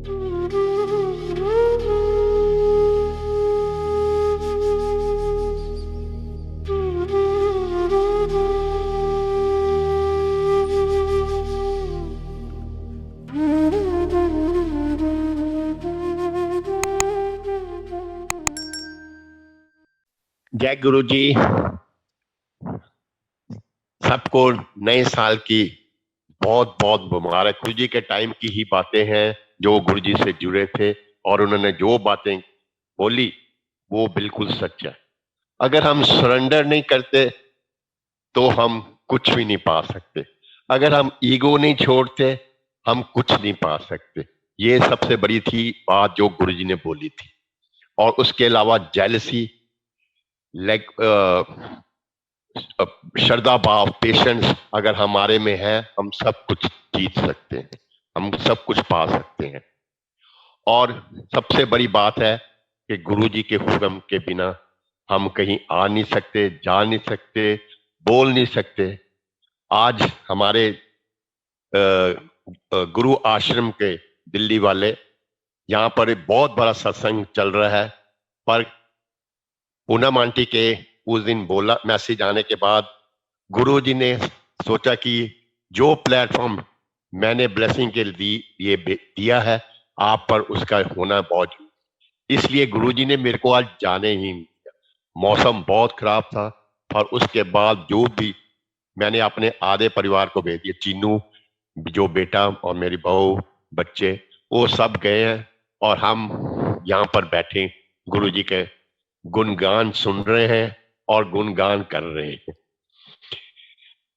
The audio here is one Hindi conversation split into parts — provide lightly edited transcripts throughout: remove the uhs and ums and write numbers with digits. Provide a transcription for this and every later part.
जय गुरु जी। सबको नए साल की बहुत बहुत मुबारक। गुरु जी के टाइम की ही बातें हैं जो गुरु जी से जुड़े थे, और उन्होंने जो बातें बोली वो बिल्कुल सच है। अगर हम सरेंडर नहीं करते तो हम कुछ भी नहीं पा सकते। अगर हम ईगो नहीं छोड़ते हम कुछ नहीं पा सकते। ये सबसे बड़ी थी बात जो गुरु जी ने बोली थी। और उसके अलावा जेलसी, लाइक श्रद्धा भाव, पेशेंस अगर हमारे में है हम सब कुछ जीत सकते हैं, हम सब कुछ पा सकते हैं। और सबसे बड़ी बात है कि गुरु जी के हुक्म के बिना हम कहीं आ नहीं सकते, जा नहीं सकते, बोल नहीं सकते। आज हमारे गुरु आश्रम के दिल्ली वाले यहाँ पर एक बहुत बड़ा सत्संग चल रहा है, पर पूनम आंटी के उस दिन बोला मैसेज आने के बाद गुरु जी ने सोचा कि जो प्लेटफॉर्म मैंने ब्लेसिंग के लिए दिया है आप पर, उसका होना बहुत जरूरी। इसलिए गुरु जी ने मेरे को आज जाने ही नहीं दिया। मौसम बहुत खराब था, पर उसके बाद जो भी मैंने अपने आधे परिवार को भेज दिया, चीनू, जो बेटा और मेरी बहू, बच्चे, वो सब गए हैं। और हम यहाँ पर बैठे गुरु जी के गुणगान सुन रहे हैं और गुणगान कर रहे हैं।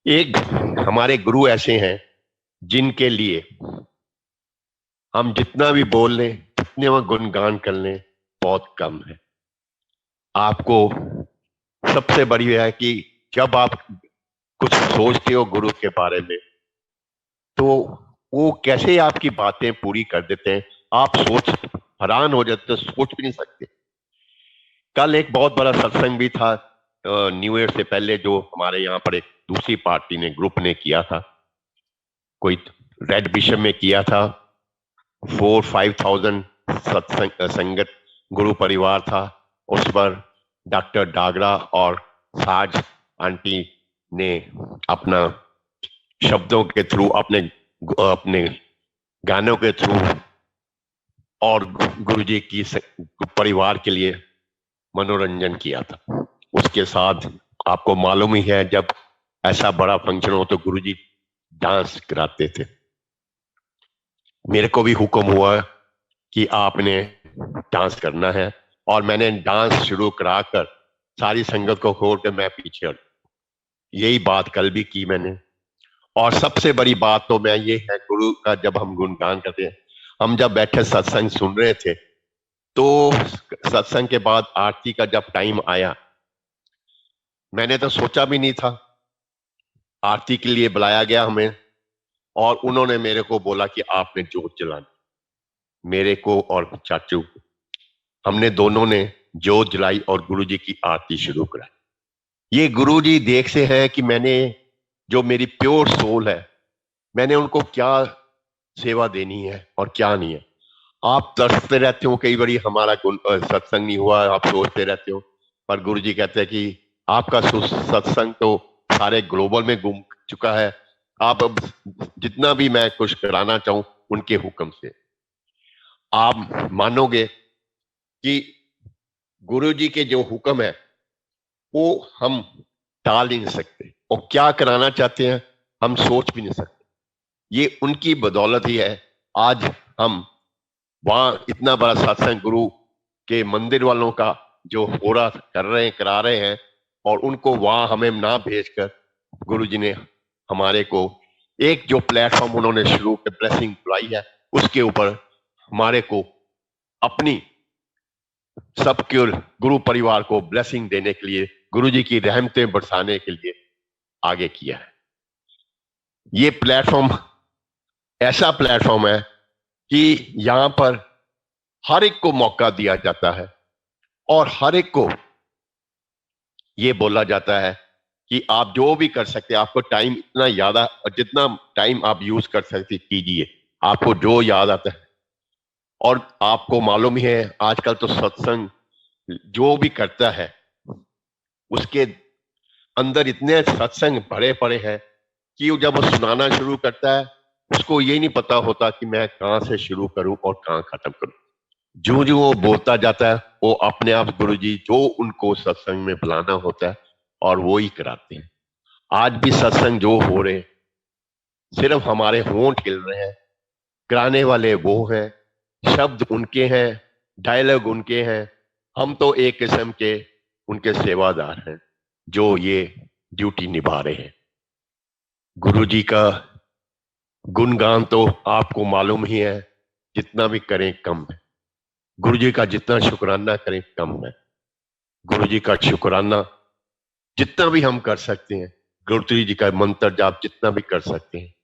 एक हमारे गुरु ऐसे हैं जिनके लिए हम जितना भी बोल लें, जितने वह गुणगान कर लें, बहुत कम है। आपको सबसे बड़ी है कि जब आप कुछ सोचते हो गुरु के बारे में तो वो कैसे आपकी बातें पूरी कर देते हैं, आप सोच हैरान हो जाते हो, सोच भी नहीं सकते। कल एक बहुत बड़ा सत्संग भी था न्यू ईयर से पहले, जो हमारे यहाँ पर एक दूसरी पार्टी ने, ग्रुप ने किया था, कोई रेड बिशप में किया था। 4-5,000 सत्संग संगत गुरु परिवार था। उस पर डॉक्टर डागरा और साज आंटी ने अपना शब्दों के थ्रू, अपने अपने गानों के थ्रू और गुरु जी की परिवार के लिए मनोरंजन किया था। उसके साथ आपको मालूम ही है, जब ऐसा बड़ा फंक्शन हो तो गुरु जी डांस कराते थे। मेरे को भी हुक्म हुआ कि आपने डांस करना है, और मैंने डांस शुरू कराकर सारी संगत को खोल कर मैं पीछे हट। यही बात कल भी की मैंने। और सबसे बड़ी बात तो मैं ये है, गुरु का जब हम गुणगान करते हैं, हम जब बैठे सत्संग सुन रहे थे तो सत्संग के बाद आरती का जब टाइम आया, मैंने तो सोचा भी नहीं था, आरती के लिए बुलाया गया हमें और उन्होंने मेरे को बोला कि आपने जोत जलानी। मेरे को और चाचू, हमने दोनों ने जोत जलाई और गुरुजी की आरती शुरू कराई। ये गुरुजी देख से है कि मैंने, जो मेरी प्योर सोल है, मैंने उनको क्या सेवा देनी है और क्या नहीं है। आप तरसते रहते हो, कई बार हमारा सत्संग नहीं हुआ, आप सोचते रहते हो, पर गुरुजी कहते हैं कि आपका सत्संग तो सारे ग्लोबल में घूम चुका है, आप अब जितना भी मैं कुछ कराना चाहूं उनके हुक्म से। आप मानोगे कि गुरु जी के जो हुक्म है वो हम टाल ही नहीं सकते, और क्या कराना चाहते हैं हम सोच भी नहीं सकते। ये उनकी बदौलत ही है आज हम वहां इतना बड़ा सत्संग गुरु के मंदिर वालों का जो हो रहा कर रहे हैं, करा रहे हैं, और उनको वहां हमें ना भेजकर गुरु जी ने हमारे को एक जो प्लेटफॉर्म उन्होंने शुरू के ब्लेसिंग बुलाई है, उसके ऊपर हमारे को अपनी सबके गुरु परिवार को ब्लेसिंग देने के लिए, गुरु जी की रहमतें बरसाने के लिए आगे किया है। ये प्लेटफॉर्म ऐसा प्लेटफॉर्म है कि यहां पर हर एक को मौका दिया जाता है और हर एक को ये बोला जाता है कि आप जो भी कर सकते हैं, आपको टाइम इतना ज्यादा, जितना टाइम आप यूज कर सकते कीजिए, आपको जो याद आता है और आपको मालूम ही है आजकल तो सत्संग जो भी करता है उसके अंदर इतने सत्संग भरे पड़े हैं कि जब वो सुनाना शुरू करता है उसको ये नहीं पता होता कि मैं कहाँ से शुरू करूं और कहाँ खत्म करूं। जो जो वो बोलता जाता है वो अपने आप गुरुजी जो उनको सत्संग में बुलाना होता है और वो ही कराते हैं। आज भी सत्संग जो हो रहे सिर्फ हमारे होंठ हिल रहे हैं, कराने वाले वो हैं, शब्द उनके हैं, डायलॉग उनके हैं। हम तो एक किस्म के उनके सेवादार हैं जो ये ड्यूटी निभा रहे हैं। गुरुजी का गुणगान तो आपको मालूम ही है, जितना भी करें कम है। गुरुजी का जितना शुक्राना करें कम है। गुरुजी का शुक्राना जितना भी हम कर सकते हैं, गुरुजी जी का मंत्र जाप जितना भी कर सकते हैं,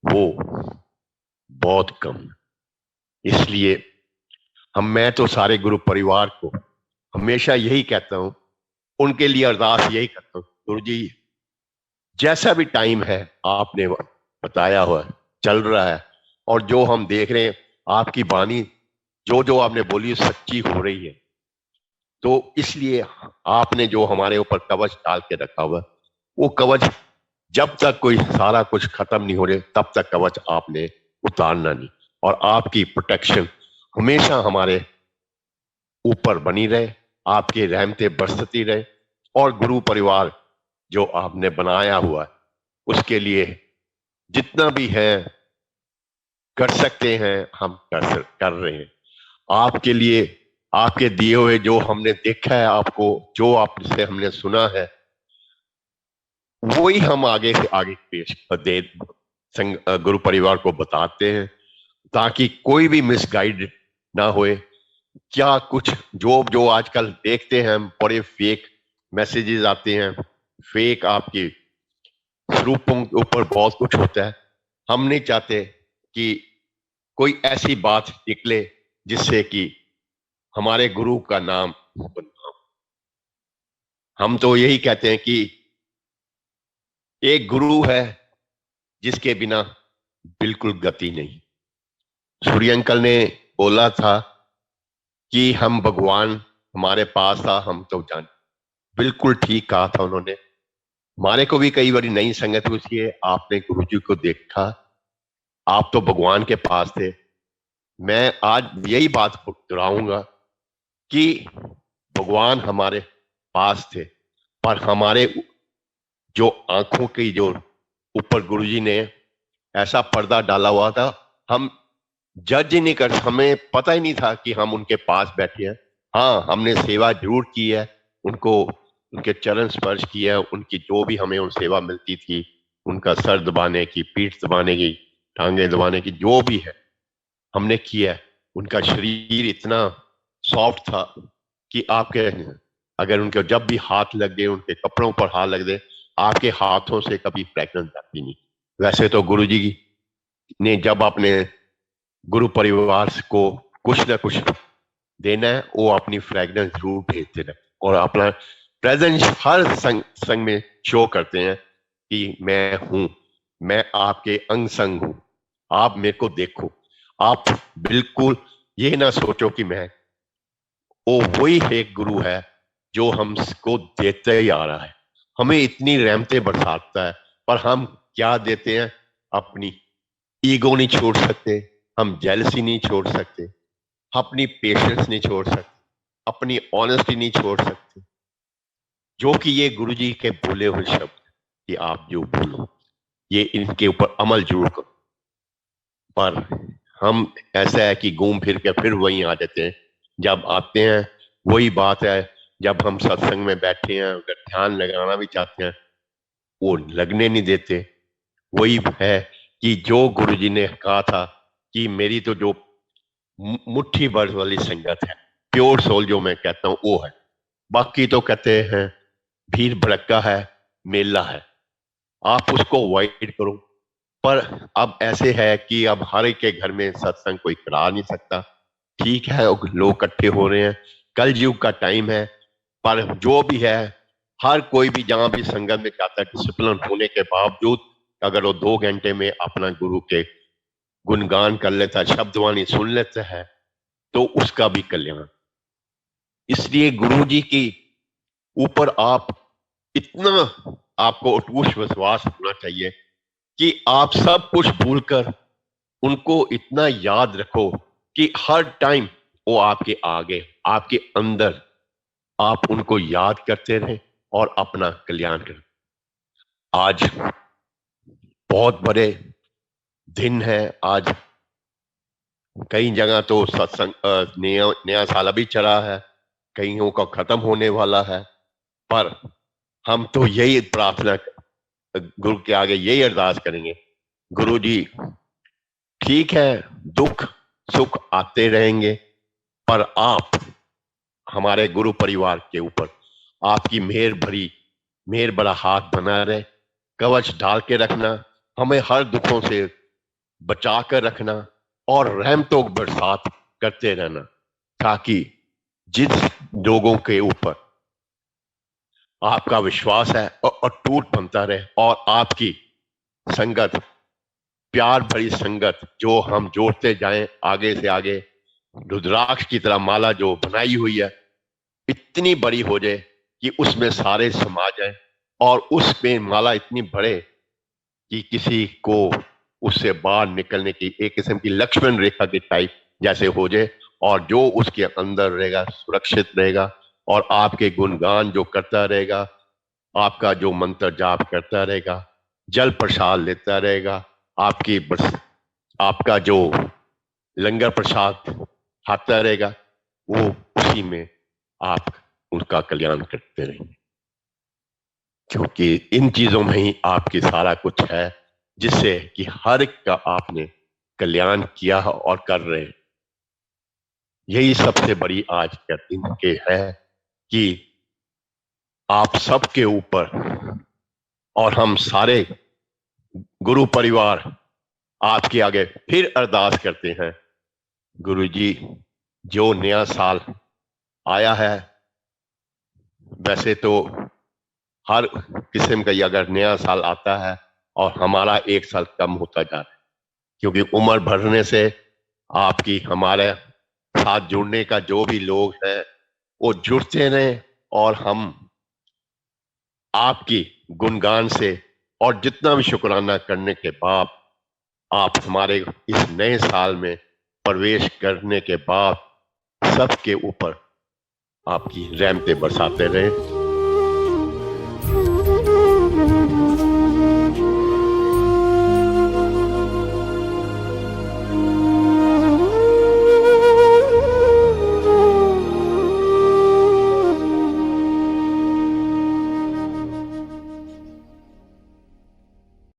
वो बहुत कम है। इसलिए मैं तो सारे गुरु परिवार को हमेशा यही कहता हूं, उनके लिए अरदास यही करता हूं, गुरुजी जैसा भी टाइम है आपने बताया हुआ चल रहा है और जो हम देख रहे हैं आपकी वाणी जो जो आपने बोली सच्ची हो रही है, तो इसलिए आपने जो हमारे ऊपर कवच डाल के रखा हुआ वो कवच जब तक कोई सारा कुछ खत्म नहीं हो रहे तब तक कवच आपने उतारना नहीं, और आपकी प्रोटेक्शन हमेशा हमारे ऊपर बनी रहे, आपकी रहमतें बरसती रहे, और गुरु परिवार जो आपने बनाया हुआ है उसके लिए जितना भी है कर सकते हैं हम कर रहे हैं। आपके लिए आपके दिए हुए जो हमने देखा है, आपको जो आपसे हमने सुना है वही हम आगे से आगे पेश दे गुरु परिवार को बताते हैं ताकि कोई भी मिसगाइड ना होए। क्या कुछ जो जो आजकल देखते हैं हम, बड़े फेक मैसेजेस आते हैं, फेक आपकी स्वरूपों के ऊपर बहुत कुछ होता है। हम नहीं चाहते कि कोई ऐसी बात निकले जिससे कि हमारे गुरु का नाम बदनाम। हम तो यही कहते हैं कि एक गुरु है जिसके बिना बिल्कुल गति नहीं। सूर्य अंकल ने बोला था कि हम भगवान हमारे पास था हम तो जान, बिल्कुल ठीक कहा था उन्होंने। हमारे को भी कई बार नई संगत हुई है, आपने गुरुजी को देखा, आप तो भगवान के पास थे। मैं आज यही बात दोहराऊंगा कि भगवान हमारे पास थे, पर हमारे जो आंखों की जो ऊपर गुरुजी ने ऐसा पर्दा डाला हुआ था, हम जज ही नहीं कर, हमें पता ही नहीं था कि हम उनके पास बैठे हैं। हाँ, हमने सेवा जरूर की है, उनको उनके चरण स्पर्श किया है, उनकी जो भी हमें उन सेवा मिलती थी, उनका सर दबाने की, पीठ दबाने की, टांगे दबाने की, जो भी है हमने किया है। उनका शरीर इतना सॉफ्ट था कि आपके अगर उनके जब भी हाथ लग गए, उनके कपड़ों पर हाथ लग गए, आपके हाथों से कभी फ्रैग्रेंस जाती नहीं। वैसे तो गुरुजी ने जब अपने गुरु परिवार को कुछ ना कुछ देना है, वो अपनी फ्रैग्रेंस जरूर भेजते रहे और अपना प्रेजेंस हर संग में शो करते हैं कि मैं हूं, मैं आपके अंग संग हूं, आप मेरे को देखो। आप बिल्कुल ये ना सोचो कि मैं, वो वही एक गुरु है जो हमको देते ही आ रहा है, हमें इतनी रहमतें बरसाता है, पर हम क्या देते हैं? अपनी ईगो नहीं छोड़ सकते, हम जेलसी नहीं छोड़ सकते, अपनी पेशेंस नहीं छोड़ सकते, अपनी ऑनेस्टी नहीं छोड़ सकते, जो कि ये गुरुजी के बोले हुए शब्द कि आप जो बोलो ये इनके ऊपर अमल जरूर करो। पर हम ऐसा है कि घूम फिर के फिर वहीं आ जाते हैं। जब आते हैं वही बात है, जब हम सत्संग में बैठे हैं अगर ध्यान लगाना भी चाहते हैं वो लगने नहीं देते। वही है कि जो गुरुजी ने कहा था कि मेरी तो जो मुट्ठी भर वाली संगत है, प्योर सोल जो मैं कहता हूं वो है, बाकी तो कहते हैं भीड़ भड़का है, मेला है, आप उसको अवॉइड करो। पर अब ऐसे है कि अब हर एक के घर में सत्संग कोई करा नहीं सकता। ठीक है, लोग इकट्ठे हो रहे हैं, कल युग का टाइम है, पर जो भी है हर कोई भी जहां भी संगत में जाता है डिसिप्लिन होने के बावजूद अगर वो 2 घंटे में अपना गुरु के गुणगान कर लेता है, शब्दवाणी सुन लेता है, तो उसका भी कल्याण। इसलिए गुरु जी की ऊपर आप इतना, आपको अटूट विश्वास होना चाहिए कि आप सब कुछ भूलकर उनको इतना याद रखो कि हर टाइम वो आपके आगे, आपके अंदर, आप उनको याद करते रहें और अपना कल्याण करें। आज बहुत बड़े दिन है। आज कई जगह तो सत्संग नया नया साल अभी चला है, कईयों का खत्म होने वाला है, पर हम तो यही प्रार्थना, गुरु के आगे यही अरदास करेंगे, गुरु जी ठीक है, दुख सुख आते रहेंगे, पर आप हमारे गुरु परिवार के ऊपर आपकी मेहर बड़ा हाथ बना रहे, कवच डाल के रखना, हमें हर दुखों से बचा कर रखना और रहमतों की बरसात करते रहना, ताकि जिस लोगों के ऊपर आपका विश्वास है और अटूट बनता रहे और आपकी संगत, प्यार भरी संगत जो हम जोड़ते जाएं आगे से आगे, रुद्राक्ष की तरह माला जो बनाई हुई है इतनी बड़ी हो जाए कि उसमें सारे समा जाए और उसमें माला इतनी बढ़े कि किसी को उससे बाहर निकलने की एक किस्म की लक्ष्मण रेखा के टाइप जैसे हो जाए, और जो उसके अंदर रहेगा सुरक्षित रहेगा और आपके गुणगान जो करता रहेगा, आपका जो मंत्र जाप करता रहेगा, जल प्रसाद लेता रहेगा, आपका जो लंगर प्रसाद खाता रहेगा, वो उसी में आप उसका कल्याण करते रहेंगे, क्योंकि इन चीजों में ही आपकी सारा कुछ है, जिससे कि हर एक का आपने कल्याण किया और कर रहे हैं। यही सबसे बड़ी आज का दिन के है कि आप सबके ऊपर और हम सारे गुरु परिवार आपके आगे फिर अरदास करते हैं, गुरु जी जो नया साल आया है, वैसे तो हर किस्म का अगर नया साल आता है और हमारा एक साल कम होता जा रहा है, क्योंकि उम्र बढ़ने से आपकी हमारे साथ जुड़ने का जो भी लोग हैं वो जुड़ते रहे और हम आपकी गुणगान से और जितना भी शुक्राना करने के बाद आप हमारे इस नए साल में प्रवेश करने के बाद सबके ऊपर आपकी रहमतें बरसाते रहे।